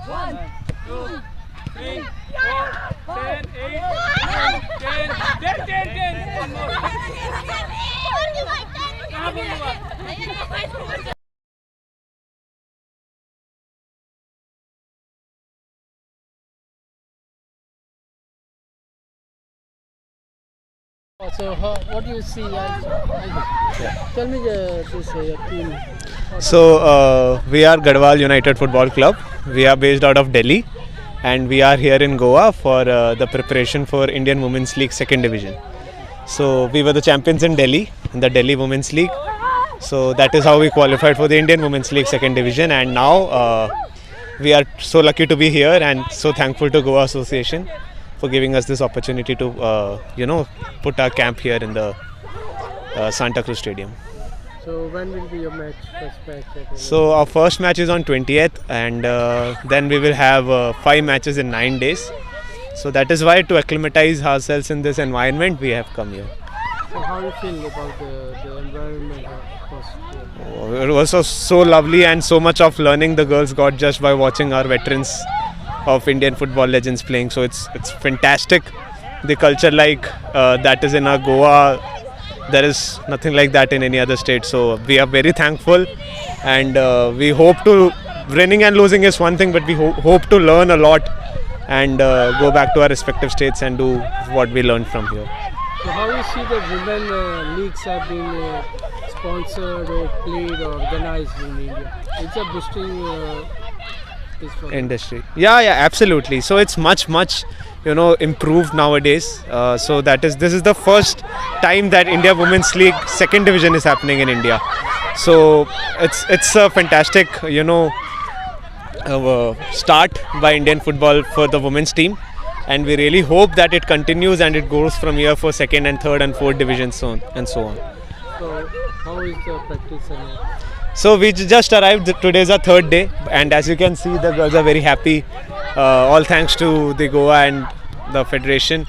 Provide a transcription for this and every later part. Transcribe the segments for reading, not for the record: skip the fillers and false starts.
1, 2, 3, 4, 10, 8, 9, 10, 10, 10, 10. One more. कहाँ बोलूँगा? So, what do you see? Tell me this team. So, we are Garhwal United Football Club. We are based out of Delhi, and we are here in Goa for the preparation for Indian Women's League Second Division. So, we were the champions in Delhi, in the Delhi Women's League. So, that is how we qualified for the Indian Women's League Second Division, and now we are so lucky to be here and so thankful to Goa Association for giving us this opportunity to, put our camp here in the Santa Cruz Stadium. So when will be your first match? So our first match is on 20th, and then we will have 5 matches in 9 days. So that is why, to acclimatize ourselves in this environment, we have come here. So how you feel about the environment? It was so lovely, and so much of learning the girls got just by watching our veterans of Indian football legends playing. So it's fantastic. The culture that is in our Goa, there is nothing like that in any other state. So we are very thankful, and we hope to, winning and losing is one thing, but we hope to learn a lot and go back to our respective states and do what we learned from here. So how you see the women leagues have been sponsored or played or organized in India? It's a boosting industry. Yeah, absolutely. So it's much improved nowadays. So this is the first time that India Women's League Second Division is happening in India. So it's a fantastic start by Indian football for the women's team, and we really hope that it continues and it goes from here for second and third and fourth divisions, so on and so on. So how is the practice? So we just arrived. Today is our third day, and as you can see, the girls are very happy. All thanks to the Goa and the federation.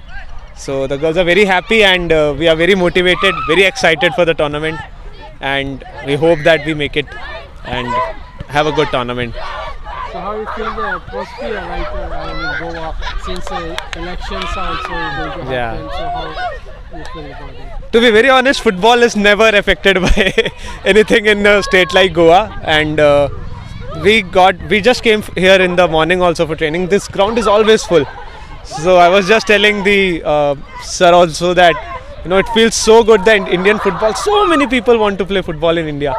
So the girls are very happy, and we are very motivated, very excited for the tournament, and we hope that we make it and have a good tournament. So how you feel the atmosphere in Goa, since elections are also going to happen? Yeah. So how you feel about it? To be very honest, football is never affected by anything in a state like Goa, and we just came here in the morning also for training. This ground is always full. So I was just telling the sir also that it feels so good that Indian football, so many people want to play football in India.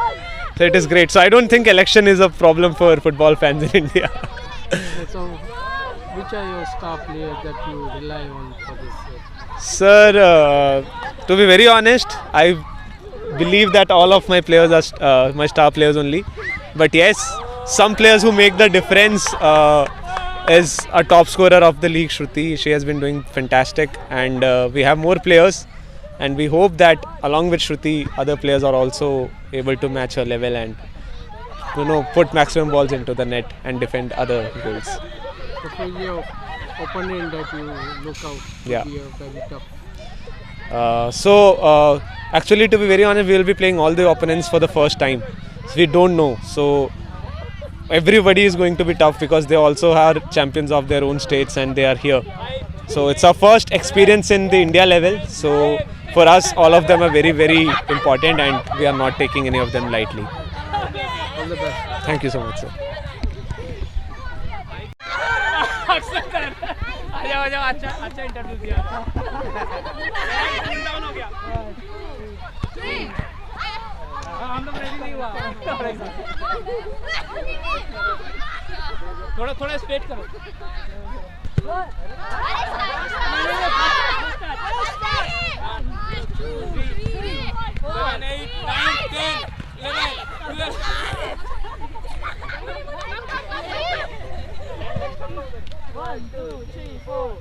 So it is great. So I don't think election is a problem for football fans in India. So which are your star players that you rely on for this? Sir, to be very honest, I believe that all of my players are my star players only. But yes, some players who make the difference is a top scorer of the league, Shruti. She has been doing fantastic, and we have more players, and we hope that along with Shruti, other players are also able to match her level and put maximum balls into the net and defend other goals. So for your opponent that you look out to be very tough? Actually, to be very honest, we will be playing all the opponents for the first time. So we don't know. So everybody is going to be tough because they also are champions of their own states and they are here. So it's our first experience in the India level. So for us, all of them are very, very important, and we are not taking any of them lightly. All the best. Thank you so much, sir. अच्छा interview दिया down हो गया हम लोग ready नहीं हुआ थोड़ा straight करो One, two, three, four.